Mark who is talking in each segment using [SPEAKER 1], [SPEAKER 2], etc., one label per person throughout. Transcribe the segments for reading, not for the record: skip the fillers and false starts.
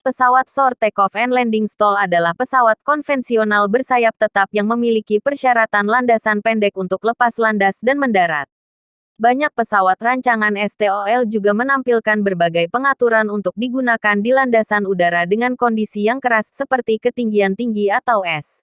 [SPEAKER 1] Pesawat Short Takeoff and Landing Stall adalah pesawat konvensional bersayap tetap yang memiliki persyaratan landasan pendek untuk lepas landas dan mendarat. Banyak pesawat rancangan STOL juga menampilkan berbagai pengaturan untuk digunakan di landasan udara dengan kondisi yang keras seperti ketinggian tinggi atau es.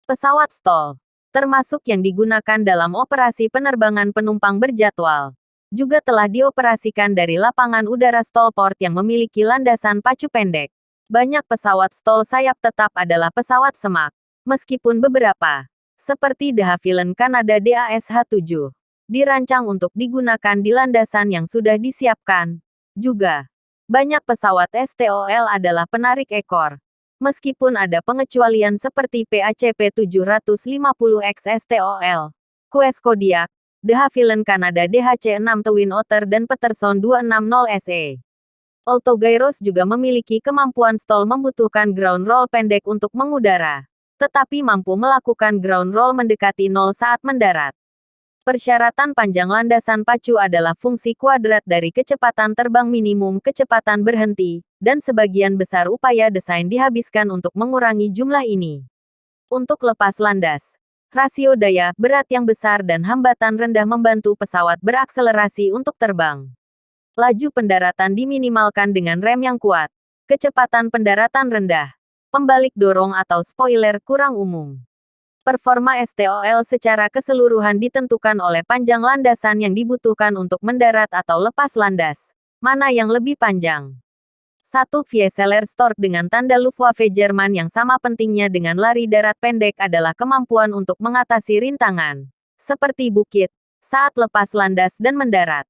[SPEAKER 1] Pesawat STOL, termasuk yang digunakan dalam operasi penerbangan penumpang berjadwal, juga telah dioperasikan dari lapangan udara Stollport yang memiliki landasan pacu pendek. Banyak pesawat STOL sayap tetap adalah pesawat semak, meskipun beberapa, seperti de Havilland Canada DASH-7, dirancang untuk digunakan di landasan yang sudah disiapkan. Juga, banyak pesawat STOL adalah penarik ekor, meskipun ada pengecualian seperti PACP 750X STOL, Quest Kodiak, de Havilland Canada DHC-6 Twin Otter dan Peterson 260SE. Autogyros juga memiliki kemampuan STOL membutuhkan ground roll pendek untuk mengudara, tetapi mampu melakukan ground roll mendekati nol saat mendarat. Persyaratan panjang landasan pacu adalah fungsi kuadrat dari kecepatan terbang minimum kecepatan berhenti, dan sebagian besar upaya desain dihabiskan untuk mengurangi jumlah ini. Untuk lepas landas, rasio daya, berat yang besar dan hambatan rendah membantu pesawat berakselerasi untuk terbang. Laju pendaratan diminimalkan dengan rem yang kuat, kecepatan pendaratan rendah, pembalik dorong atau spoiler kurang umum. Performa STOL secara keseluruhan ditentukan oleh panjang landasan yang dibutuhkan untuk mendarat atau lepas landas. Mana yang lebih panjang? 1. Vieseler Stork dengan tanda Luftwaffe Jerman yang sama pentingnya dengan lari darat pendek adalah kemampuan untuk mengatasi rintangan, seperti bukit, saat lepas landas dan mendarat.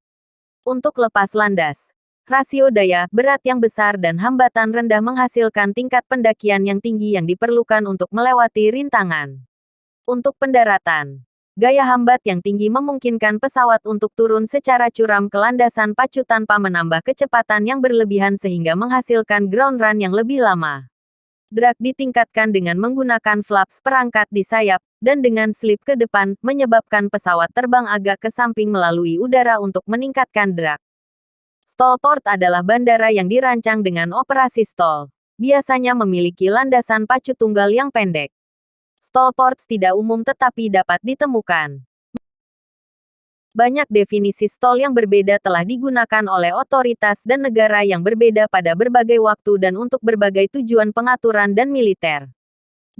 [SPEAKER 1] Untuk lepas landas, rasio daya, berat yang besar dan hambatan rendah menghasilkan tingkat pendakian yang tinggi yang diperlukan untuk melewati rintangan. Untuk pendaratan, gaya hambat yang tinggi memungkinkan pesawat untuk turun secara curam ke landasan pacu tanpa menambah kecepatan yang berlebihan sehingga menghasilkan ground run yang lebih lama. Drag ditingkatkan dengan menggunakan flaps perangkat di sayap, dan dengan slip ke depan, menyebabkan pesawat terbang agak ke samping melalui udara untuk meningkatkan drag. Stollport adalah bandara yang dirancang dengan operasi stall. Biasanya memiliki landasan pacu tunggal yang pendek. Stollports tidak umum tetapi dapat ditemukan. Banyak definisi stall yang berbeda telah digunakan oleh otoritas dan negara yang berbeda pada berbagai waktu dan untuk berbagai tujuan pengaturan dan militer.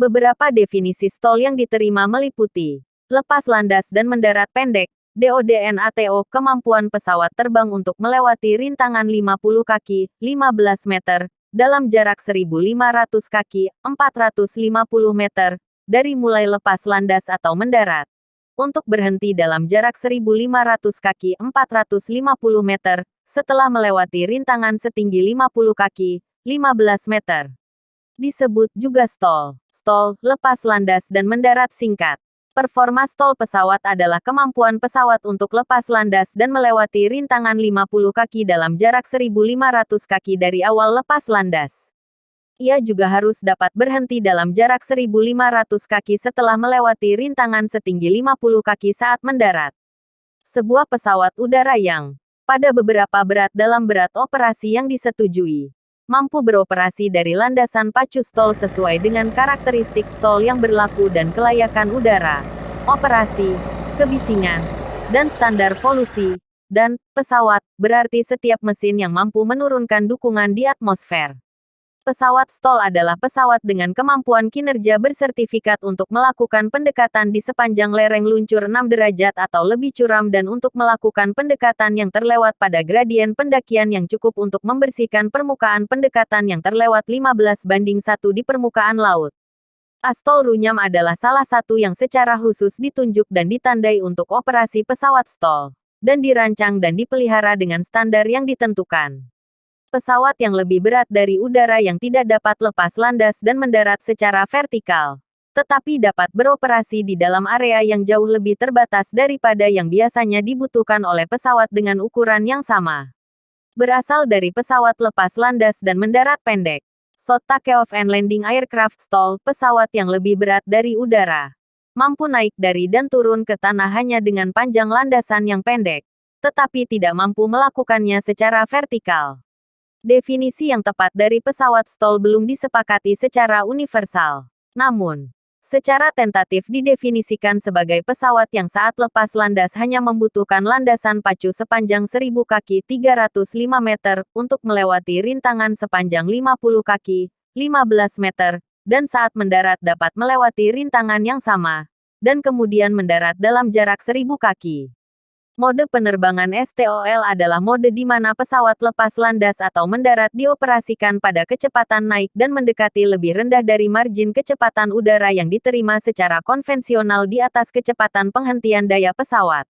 [SPEAKER 1] Beberapa definisi stall yang diterima meliputi lepas landas dan mendarat pendek, DODNATO, kemampuan pesawat terbang untuk melewati rintangan 50 kaki, 15 meter, dalam jarak 1.500 kaki, 450 meter, dari mulai lepas landas atau mendarat. Untuk berhenti dalam jarak 1.500 kaki 450 meter, setelah melewati rintangan setinggi 50 kaki 15 meter. Disebut juga stall. Stall, lepas landas dan mendarat singkat. Performa stall pesawat adalah kemampuan pesawat untuk lepas landas dan melewati rintangan 50 kaki dalam jarak 1.500 kaki dari awal lepas landas. Ia juga harus dapat berhenti dalam jarak 1.500 kaki setelah melewati rintangan setinggi 50 kaki saat mendarat. Sebuah pesawat udara yang, pada beberapa berat dalam berat operasi yang disetujui, mampu beroperasi dari landasan pacu stall sesuai dengan karakteristik stall yang berlaku dan kelayakan udara, operasi, kebisingan, dan standar polusi, dan pesawat, berarti setiap mesin yang mampu menurunkan dukungan di atmosfer. Pesawat stall adalah pesawat dengan kemampuan kinerja bersertifikat untuk melakukan pendekatan di sepanjang lereng luncur 6 derajat atau lebih curam dan untuk melakukan pendekatan yang terlewat pada gradien pendakian yang cukup untuk membersihkan permukaan pendekatan yang terlewat 15:1 di permukaan laut. Astol runyam adalah salah satu yang secara khusus ditunjuk dan ditandai untuk operasi pesawat stall, dan dirancang dan dipelihara dengan standar yang ditentukan. Pesawat yang lebih berat dari udara yang tidak dapat lepas landas dan mendarat secara vertikal, tetapi dapat beroperasi di dalam area yang jauh lebih terbatas daripada yang biasanya dibutuhkan oleh pesawat dengan ukuran yang sama. Berasal dari pesawat lepas landas dan mendarat pendek. Short Takeoff and Landing Aircraft Stall, pesawat yang lebih berat dari udara, mampu naik dari dan turun ke tanah hanya dengan panjang landasan yang pendek, tetapi tidak mampu melakukannya secara vertikal. Definisi yang tepat dari pesawat STOL belum disepakati secara universal. Namun, secara tentatif didefinisikan sebagai pesawat yang saat lepas landas hanya membutuhkan landasan pacu sepanjang 1000 kaki 305 meter untuk melewati rintangan sepanjang 50 kaki 15 meter, dan saat mendarat dapat melewati rintangan yang sama, dan kemudian mendarat dalam jarak 1000 kaki. Mode penerbangan STOL adalah mode di mana pesawat lepas landas atau mendarat dioperasikan pada kecepatan naik dan mendekati lebih rendah dari margin kecepatan udara yang diterima secara konvensional di atas kecepatan penghentian daya pesawat.